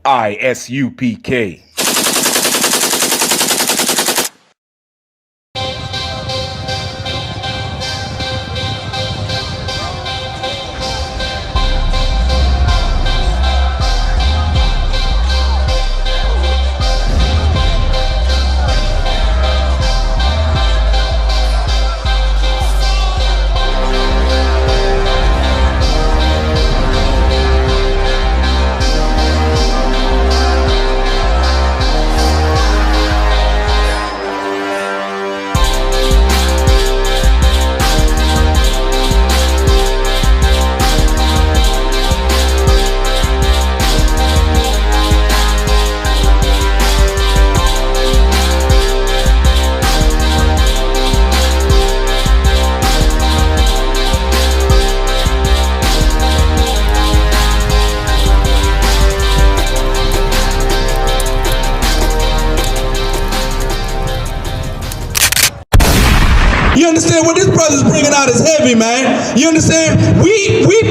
ISUPK. You understand what this brother's bringing out is heavy, man. You understand? We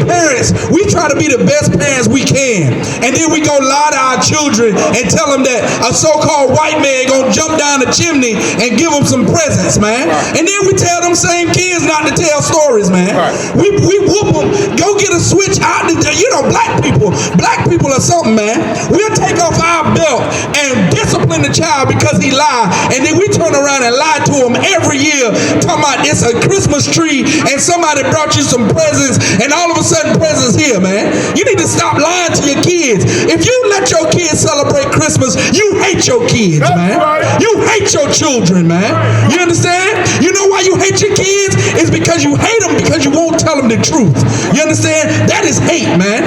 parents, we try to be the best parents we can. And then we go lie to our children and tell them that a so-called white man gonna jump down the chimney and give them some presents, man. Right. And then we tell them same kids not to tell stories, man. Right. We whoop them, go get a switch out. You know, black people are something, man. We'll take off our belt and discipline the child because he lied. And then we turn around and lie to him every year, talking about it's a Christmas tree and somebody brought you some presents and all of a sudden presents here, man. You need to stop lying to your kids. If you let your kids celebrate Christmas, you hate your kids, man. You hate your children, man. You understand? You know why you hate your kids? It's because you hate them because you won't tell them the truth. You understand? That is hate, man.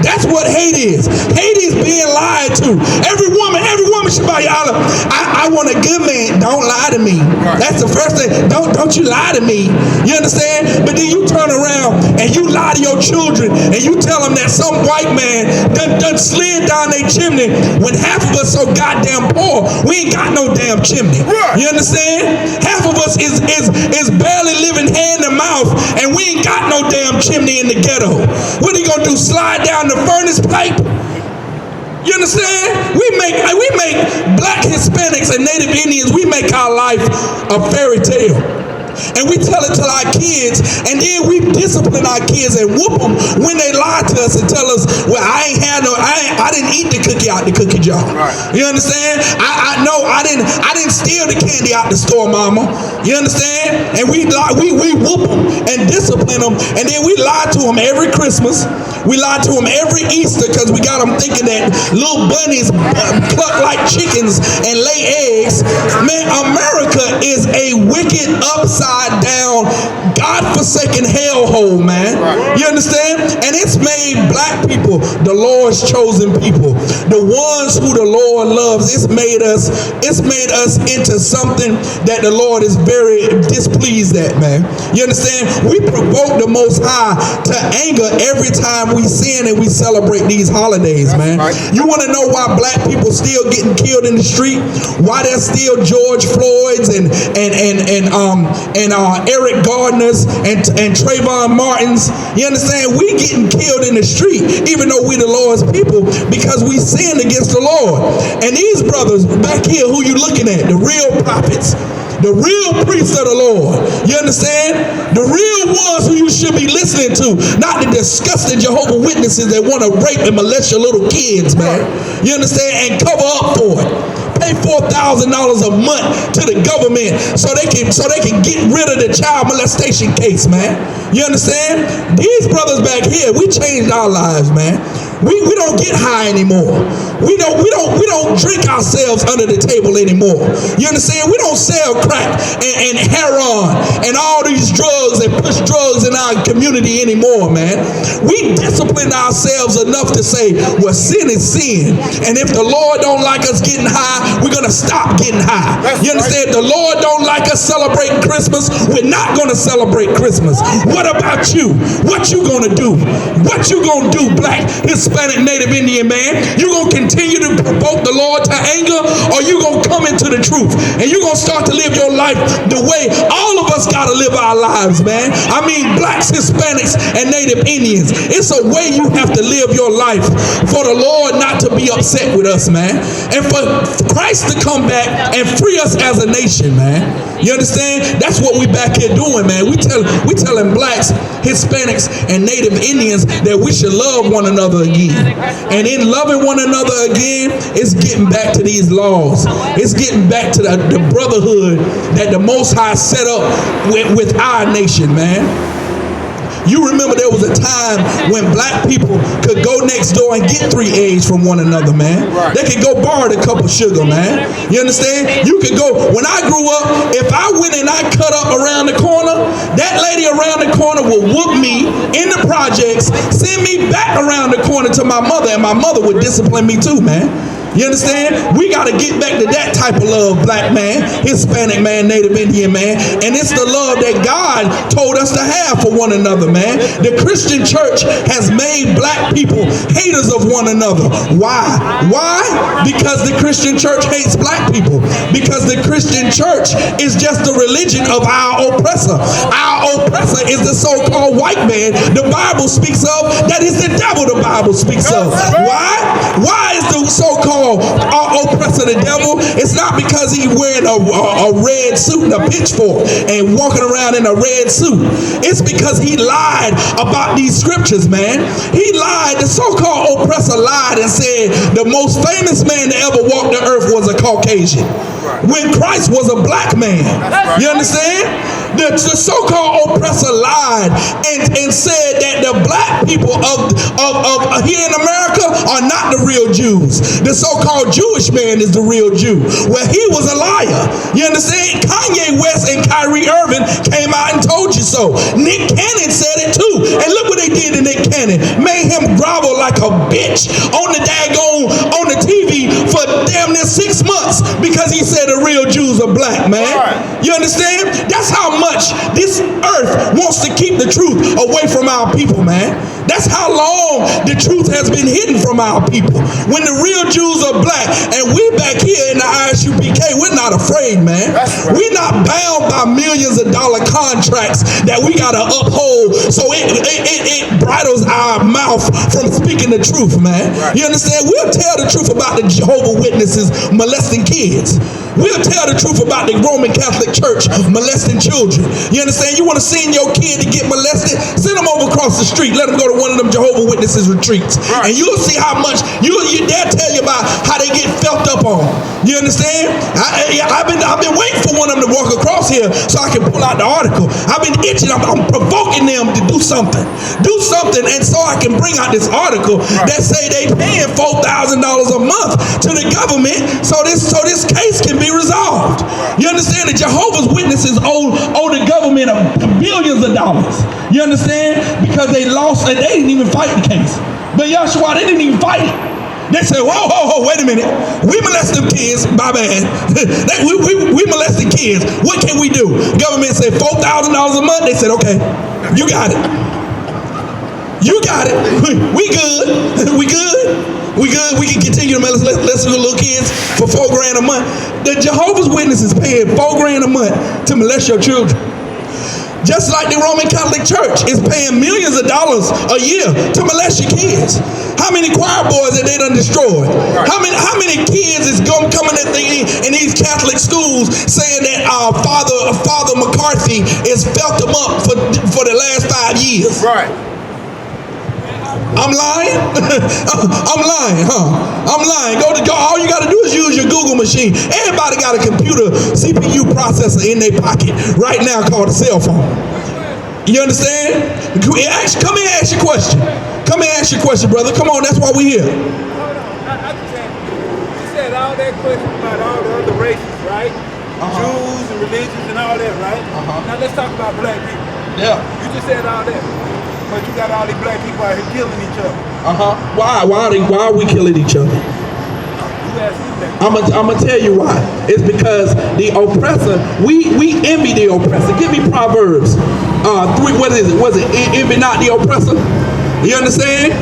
That's what hate is. Hate is being lied to. Every woman should buy y'all. I want a good man. Don't lie to me. That's the first thing. Don't you lie to me. You understand? But then you turn around and you lie to your children and you tell them that some white man done slid down their chimney when half of us so goddamn poor. We ain't got no damn chimney. You understand? Half of us is barely living hand to mouth and we ain't got no damn chimney in the ghetto. What are you gonna do? Slide down the furnace pipe? You understand? We make black Hispanics and Native Indians, we make our life a fairy tale. And we tell it to our kids, and then we discipline our kids and whoop them when they lie to us and tell us, well, I didn't eat the cookie out the cookie jar. Right. You understand? I didn't steal the candy out the store, mama. You understand? And we whoop them and discipline them, and then we lie to them every Christmas. We lie to them every Easter because we got them thinking that little bunnies cluck like chickens and lay eggs. Man, America is a wicked, upside down, God-forsaken hellhole, man. Right. You understand? And it's made black people the Lord's chosen people, the ones who the Lord loves. It's made us into something that the Lord is very displeased at, man. You understand? We provoke the Most High to anger every time we sin and we celebrate these holidays, man. Right. You want to know why black people still getting killed in the street? Why there's still George Floyd's and Eric Gardner's and Trayvon Martin's? You understand? We getting killed in the street, even though we the Lord's people, because we sinned against the Lord. And these brothers back here, who you looking at, the real prophets, the real priests of the Lord, you understand? The real ones who you should be listening to, not the disgusting Jehovah's Witnesses that want to rape and molest your little kids, man. You understand? And cover up for it. Pay $4,000 a month to the government so they can get rid of the child molestation case, man. You understand? These brothers back here, we changed our lives, man. We don't get high anymore. We don't drink ourselves under the table anymore. You understand? We don't sell crack and heroin and all these drugs and push drugs in our community anymore, man. We disciplined ourselves enough to say, well, sin is sin. And if the Lord don't like us getting high, we're going to stop getting high. You understand? The Lord don't like us celebrating Christmas. We're not going to celebrate Christmas. What about you? What you going to do? What you going to do, black, Hispanic, Native Indian man? You going to continue to provoke the Lord to anger, or you going to come into the truth. And you're going to start to live your life the way all of us got to live our lives, man. I mean, blacks, Hispanics, and Native Indians. It's a way you have to live your life for the Lord not to be upset with us, man. And for Christ to come back and free us as a nation, man. You understand? That's what we back here doing, man. We telling blacks, Hispanics, and Native Indians that we should love one another again. And in loving one another again, it's getting back to these laws. It's getting back to the brotherhood that the Most High set up with our nation, man. You remember there was a time when black people could go next door and get 3 eggs from one another, man. They could go borrow a cup of sugar, man. You understand? You could go, when I grew up, if I went and I cut up around the corner, that lady around the corner would whoop me in the projects, send me back around the corner to my mother, and my mother would discipline me too, man. You understand? We got to get back to that type of love, black man, Hispanic man, Native Indian man. And it's the love that God told us to have for one another, man. The Christian church has made black people haters of one another. Why? Why? Because the Christian church hates black people. Because the Christian church is just the religion of our oppressor. Our oppressor is the so-called white man the Bible speaks of. That is the devil the Bible speaks of. Why? Why is the so-called our oppressor the devil? It's not because he wearing a red suit and a pitchfork and walking around in a red suit. It's because he lied about these scriptures, man. He lied. The so-called oppressor lied and said the most famous man to ever walk the earth was a Caucasian, when Christ was a black man. You understand? The so-called oppressor lied and said that the black people of here in America are not the real Jews. The so-called Jewish man is the real Jew. Well, he was a liar. You understand? Kanye West and Kyrie Irving came out and told you so. Nick Cannon said it too. And look what they did to Nick Cannon. Made him grovel like a bitch on the TV for damn near 6 months because he said the real Jews are black, man. You understand? That's how much this earth wants to keep the truth away from our people, man. That's how long the truth has been hidden from our people. When the real Jews are black, and we back here in the ISUPK, we're not afraid, man. We're not bound by millions of dollar contracts that we gotta uphold so it bridles our mouth from speaking the truth, man. You understand? We'll tell the truth about the Jehovah's Witnesses molesting kids. We'll tell the truth about the Roman Catholic Church molesting children. You understand? You want to send your kid to get molested? Send them over across the street. Let them go to one of them Jehovah's Witnesses retreats. And you'll see how much, they'll tell you about how they get felt up on. You understand? I've been waiting for one of them to walk across here so I can pull out the article. I've been itching. I'm provoking them to do something. Do something, and so I can bring out this article that say they paying $4,000 a month to the government so this case can be resolved. You understand? The Jehovah's Witnesses owe the government billions of dollars. You understand? Because they lost and they didn't even fight the case. But Yahshua, they didn't even fight it. They said, whoa, wait a minute. We molest them kids, my bad. we molested kids. What can we do? Government said $4,000 a month. They said, okay, you got it. You got it. We good. We good. We good. We can continue to molest little kids for $4,000 a month. The Jehovah's Witnesses paying $4,000 a month to molest your children. Just like the Roman Catholic Church is paying millions of dollars a year to molest your kids. How many choir boys that they done destroyed? How many kids is coming in these Catholic schools saying that Father McCarthy has felt them up for the last 5 years? Right. I'm lying? I'm lying, huh? I'm lying. All you got to do is use your Google machine. Everybody got a computer CPU processor in their pocket right now called a cell phone. You understand? Come here and ask your question. Come here and ask your question, brother. Come on, that's why we here. I just said, you said all that question about all the other races, right? Jews and religions and all that, right? Now let's talk about black people. Yeah. You just said all that. But you got all these black people out here killing each other. Why are we killing each other? I'm gonna tell you why. It's because the oppressor, we envy the oppressor. Give me Proverbs 3, what is it? Was it envy not the oppressor? You understand?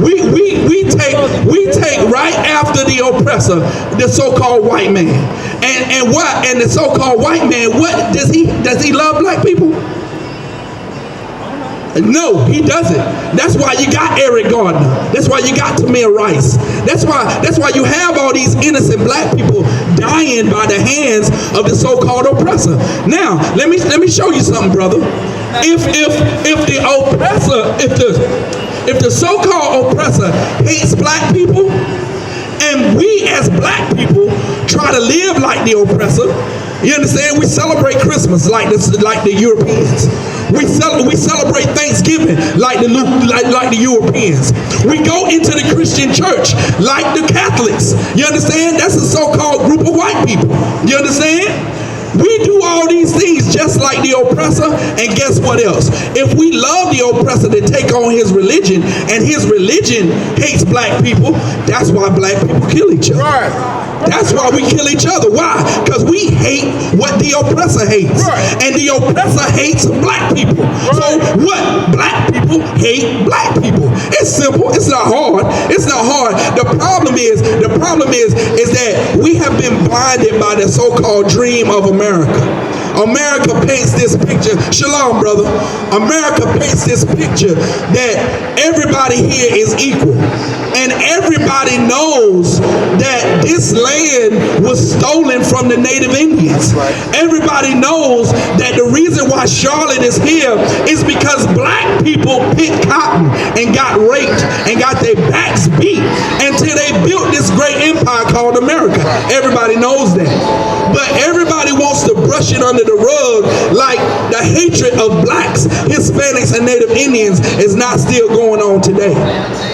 We take right after the oppressor, the so-called white man. And the so-called white man, what does he love black people? No, he doesn't. That's why you got Eric Gardner. That's why you got Tamir Rice. That's why you have all these innocent black people dying by the hands of the so-called oppressor. Now, let me show you something, brother. If the oppressor, if the so-called oppressor hates black people, and we as black people try to live like the oppressor, you understand? We celebrate Christmas like the Europeans. We celebrate Thanksgiving like the Europeans. We go into the Christian church like the Catholics. You understand? That's a so-called group of white people. You understand? We do all these things just like the oppressor, and guess what else? If we love the oppressor to take on his religion, and his religion hates black people, that's why black people kill each other. Right. That's why we kill each other. Why? Because we hate what the oppressor hates. Right. And the oppressor hates black people. Right. So what? Black people hate black people. It's simple. It's not hard. It's not hard. The problem is that we have been blinded by the so-called dream of America. America paints this picture. Shalom, brother. America paints this picture that everybody here is equal. And everybody knows that this land was stolen from the Native Indians. Right. Everybody knows that the reason why Charlotte is here is because black people picked cotton and got raped and got their backs beat until they built this great empire called America. Everybody knows that. But everybody wants to brush it under the rug like the hatred of blacks, Hispanics, and Native Indians is not still going on today.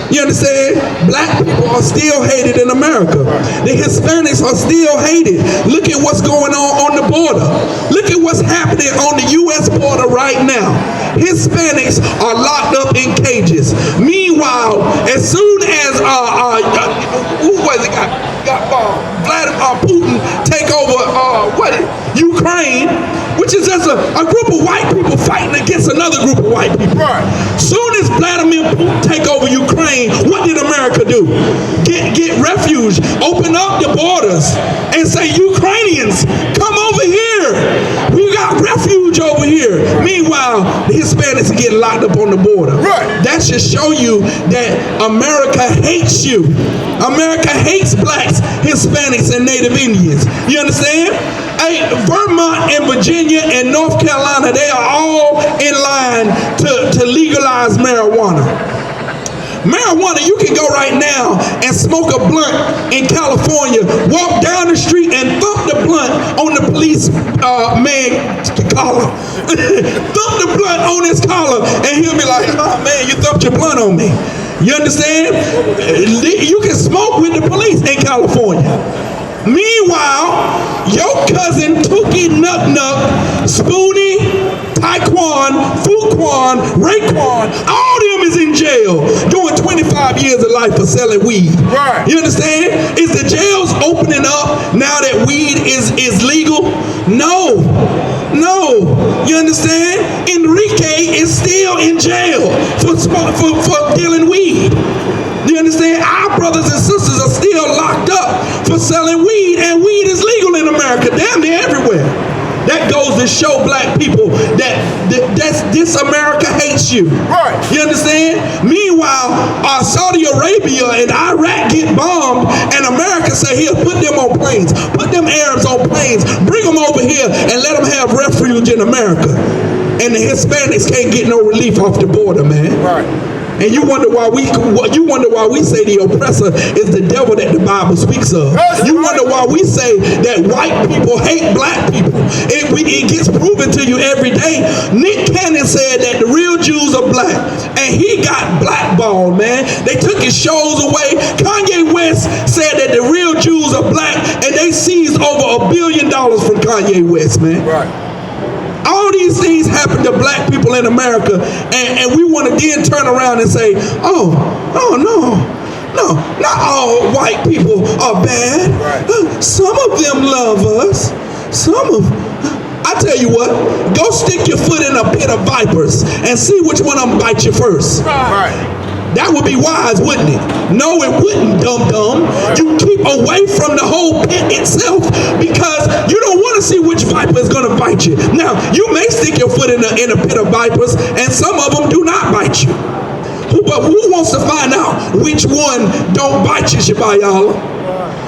You understand? Black people are still hated in America. The Hispanics are still hated. Look at what's going on the border. Look at what's happening on the U.S. border right now. Hispanics are locked up in cages. Meanwhile, as soon as Vladimir Putin take over Ukraine, which is just a group of white people fighting against another group of white people. Right. Soon as Vladimir Putin take over Ukraine, what did America do? Get refuge, open up the borders, and say, Ukrainians, come over here. We got refuge over here. Meanwhile, the Hispanics are getting locked up on the border. Right. That should show you that America hates you. America hates blacks, Hispanics, and Native Indians. You understand? Hey, Vermont and Virginia and North Carolina, they are all in line to legalize marijuana. Marijuana, you can go right now and smoke a blunt in California, walk down the street and thump the blunt on the police man collar. Thump the blunt on his collar, and he'll be like, oh man, you thumped your blunt on me. You understand? You can smoke with the police in California. Meanwhile, your cousin Tookie Nuck Nuck, Spoonie, Taekwon, Fuquan, Raekwon, all them is in jail doing 25 years of life for selling weed. Right. You understand? Is the jails opening up now that weed is legal? No. You understand? Enrique is still in jail for dealing weed. You understand? Our brothers and sisters are still locked up for selling weed, and weed is legal in America, damn near everywhere. That goes to show black people that this America hates you. Right. You understand? Meanwhile, Saudi Arabia and Iraq get bombed, and America say, here, put them on planes. Put them Arabs on planes. Bring them over here and let them have refuge in America. And the Hispanics can't get no relief off the border, man. Right. And you wonder why we say the oppressor is the devil that the Bible speaks of. You wonder why we say that white people hate black people. It gets proven to you every day. Nick Cannon said that the real Jews are black, and he got blackballed, man. They took his shows away. Kanye West said that the real Jews are black, and they seized over $1 billion from Kanye West, man. Right. All these things happen to black people in America, and we want to then turn around and say, no, not all white people are bad. Right. Some of them love us. I tell you what, go stick your foot in a pit of vipers and see which one of them bite you first. Right. That would be wise, wouldn't it? No, it wouldn't, dum-dum. You keep away from the whole pit itself because you don't want to see which viper is going to bite you. Now, you may stick your foot in a pit of vipers, and some of them do not bite you. But who wants to find out which one don't bite you, Shabayala?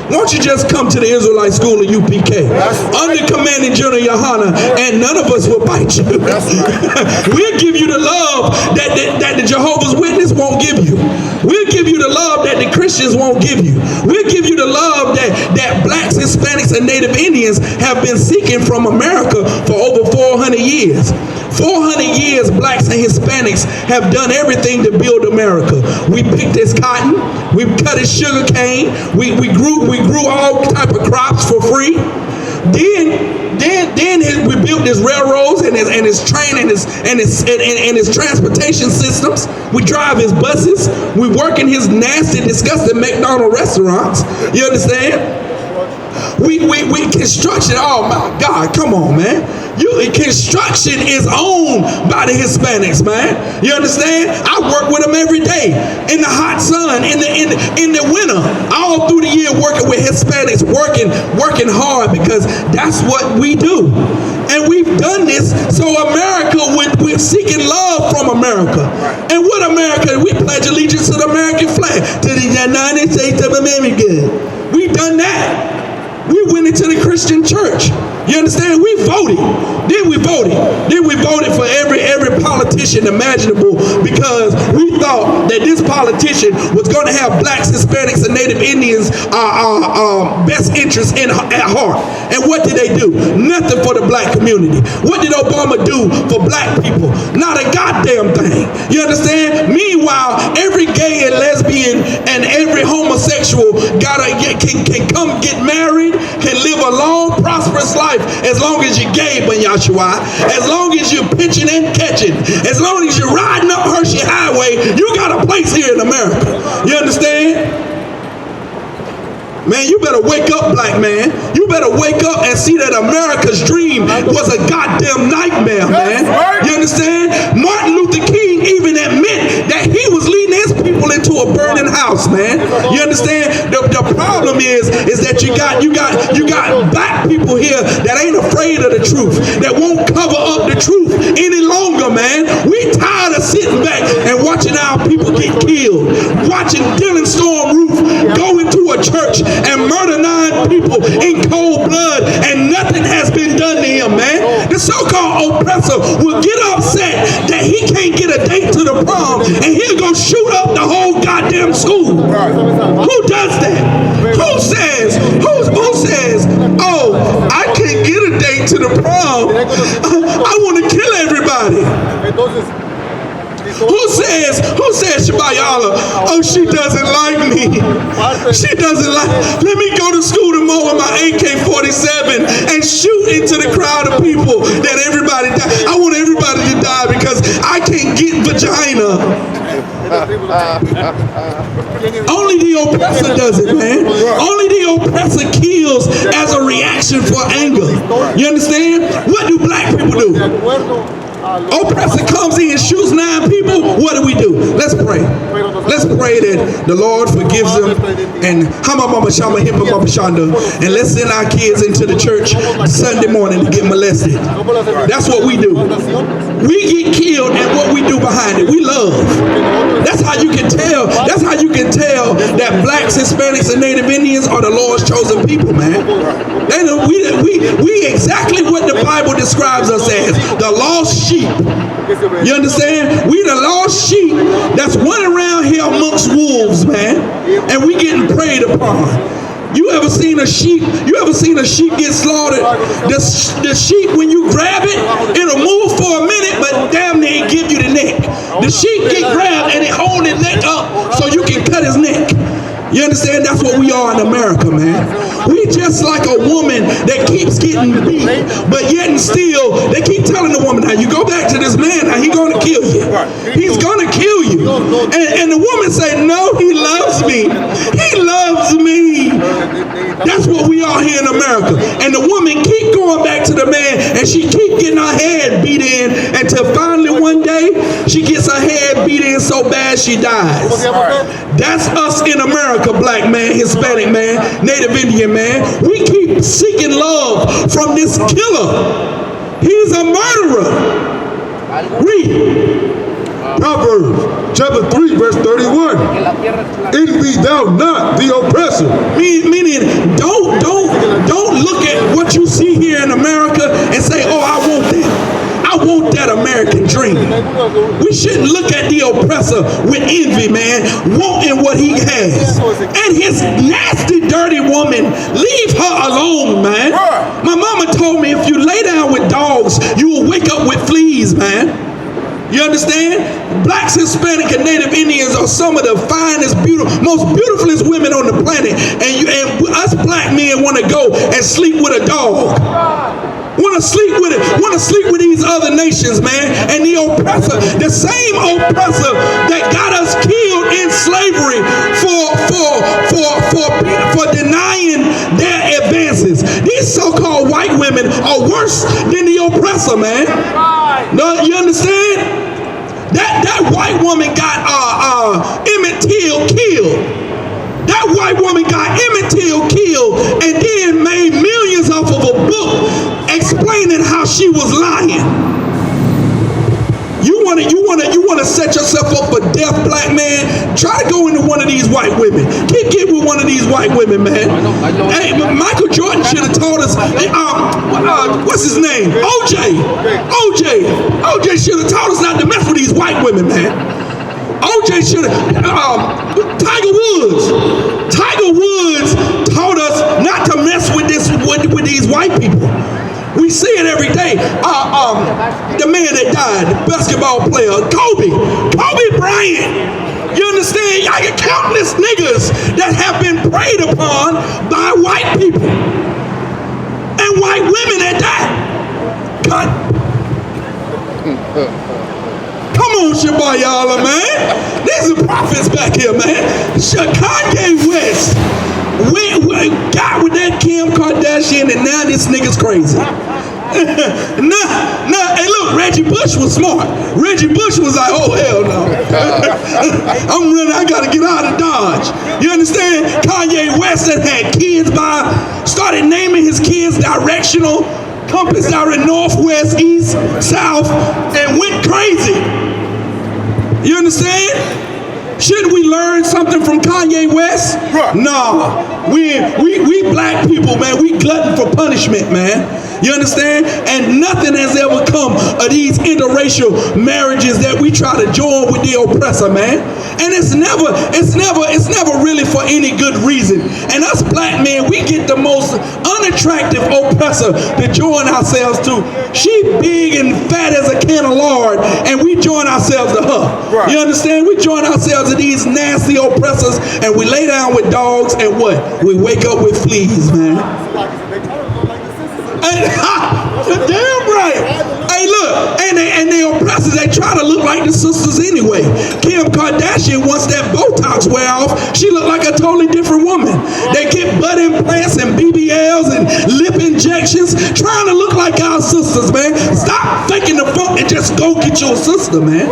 Won't you just come to the Israelite School of UPK under commanding General Yohana, and none of us will bite you. We'll give you the love that the Jehovah's Witness won't give you. We'll give you the love that the Christians won't give you. We'll give you the love that blacks, Hispanics, and Native Indians have been seeking from America for over 400 years. 400 years, blacks and Hispanics have done everything to build America. We picked his cotton, we cut his sugar cane, we grew all type of crops for free. Then we built his railroads and his train and his transportation systems. We drive his buses. We work in his nasty, disgusting McDonald's restaurants. You understand? We construction. Oh my God! Come on, man. Construction is owned by the Hispanics, man. You understand? I work with them every day in the hot sun, in the winter, all through the year, working with Hispanics, working hard because that's what we do. And we've done this so America, we're seeking love from America. And what America? We pledge allegiance to the American flag, to the United States of America. We've done that. We went into the Christian church. You understand? We voted. Then we voted for every politician imaginable because we thought that this politician was going to have blacks, Hispanics, and Native Indians' best interests at heart. And what did they do? Nothing for the black community. What did Obama do for black people? Not a goddamn thing. You understand? Meanwhile, every gay and lesbian and every homosexual can come get married, can live a long, prosperous life as long as you're gay, Ben Yahshua, as long as you're pitching and catching, as long as you're riding up Hershey Highway, you got a place here in America. You understand? Man, you better wake up, black man. You better wake up and see that America's dream was a goddamn nightmare, man. You understand? Martin Luther King even admit that he was leading his people into a burning house, man. You understand? The problem is that you got black people here that ain't afraid of the truth, that won't cover up the truth any longer, man. We tired of sitting back and watching our people get killed, watching Dylan Storm Roof go into a church and murder 9 people in cold blood, and nothing has been done to him, man. The so-called oppressor will get upset that he can't get a date to the prom, and he'll go shoot up the whole goddamn school. Who does that? Who says, oh, I can't get a date to the prom. I want to kill everybody. Who says, Shabayala, oh, she doesn't like me. She doesn't like, let me go to school tomorrow with my AK-47 and shoot into the crowd of people that everybody die. I want everybody to die because I can't get vagina. Only the oppressor does it, man. Only the oppressor kills as a reaction for anger. You understand? What do black people do? Oppressor comes in and shoots 9 people. What do? Let's pray. Let's pray that the Lord forgives them. And let's send our kids into the church Sunday morning to get molested. That's what we do. We get killed, and what we do behind it, we love. That's how you can tell. That's how you can tell that blacks, Hispanics, and Native Indians are the Lord's chosen people, man. We exactly what the Bible describes us as, the lost sheep. You understand? We the lost sheep that's running around here amongst wolves, man, and we getting preyed upon. You ever seen a sheep? You ever seen a sheep get slaughtered? The sheep, when you grab it, it'll move for a minute, but damn near it give you the neck. The sheep get grabbed and it hold his neck up so you can cut his neck. You understand? That's what we are in America, man. We just like a woman that keeps getting beat, but yet and still, they keep telling the woman, now you go back to this man, now he's going to kill you. He's going to kill you. And the woman say, no, he loves me. He loves me. That's what we are here in America. And the woman keep going back to the man, and she keep getting her head beat in until finally one day, she gets her head beat in so bad as she dies. That's us in America, black man, Hispanic man, Native Indian man. We keep seeking love from this killer. He's a murderer. Read. Proverbs chapter 3 verse 31. Envy thou not the oppressor. Meaning, don't look at what you see here in America and say, oh, I want that. I want that American dream. We shouldn't look at the oppressor with envy, man, wanting what he has. And his nasty, dirty woman, leave her alone, man. My mama told me if you lay down with dogs, you will wake up with fleas, man. You understand? Blacks, Hispanic, and Native Indians are some of the finest, most beautifulest women on the planet. And us black men want to go and sleep with a dog. Want to sleep with it. Want to sleep with these other nations, man. And the oppressor, the same oppressor that got us killed in slavery for denying their advances. These so-called white women are worse than the oppressor, man. No, you understand? That white woman got Emmett Till killed. That white woman got Emmett Till killed and then made millions off of a book explaining how she was lying. You wanna set yourself up for death, black man? Try to go into one of these white women. Get with one of these white women, man. Hey, Michael Jordan should have taught us. What's his name? OJ should have taught us not to mess with these white women, man. OJ should have. Tiger Woods taught us not to mess with these white people. We see it every day. The man that died, the basketball player, Kobe Bryant. You understand? Y'all got countless niggas that have been preyed upon by white people. And white women at that. Come on, Shabayala, man. There's the prophets back here, man. Kanye West got with that Kim Kardashian, and now this nigga's crazy. Hey, look, Reggie Bush was smart. Reggie Bush was like, oh, hell no. I'm running, I gotta get out of Dodge. You understand? Kanye West that had kids started naming his kids directional compass out in north, west, east, south, and went crazy. You understand? Shouldn't we learn something from Kanye West? Nah, we black people, man, we glutton for punishment, man. You understand? And nothing has ever come of these interracial marriages that we try to join with the oppressor, man. And it's never really for any good reason. And us black men, we get the most unattractive oppressor to join ourselves to. She big and fat as a can of lard, and we join ourselves to her. You understand? We join ourselves to these nasty oppressors, and we lay down with dogs, and what? We wake up with fleas, man. Damn right. Hey, look, and the oppressors, they try to look like the sisters anyway. Kim Kardashian, once that Botox wear off, she look like a totally different woman. They get butt implants and BBLs and lip injections, trying to look like our sisters, man. Stop faking the funk and just go get your sister, man.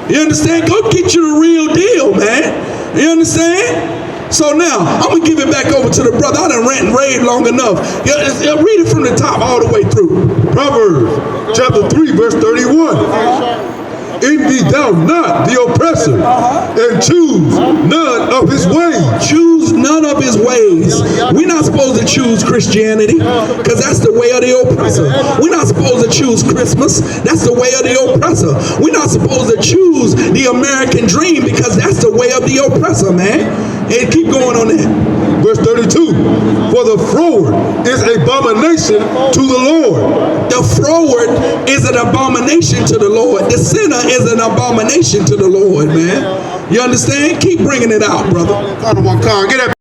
You understand? Go get you the real deal, man. You understand? So now, I'm going to give it back over to the brother. I done rant and rave long enough. Read it from the top all the way through. Proverbs chapter 3 verse 31. Envy thou not the oppressor, and choose none of his ways. Choose none of his ways. We're not supposed to choose Christianity, because that's the way of the oppressor. We're not supposed to choose Christmas. That's the way of the oppressor. We're not supposed to choose the American dream, because that's the way of the oppressor, man. And keep going on that. Verse 32. For the froward is abomination to the Lord. The froward is an abomination to the Lord. The sinner is an abomination to the Lord, man. You understand? Keep bringing it out, brother. Get that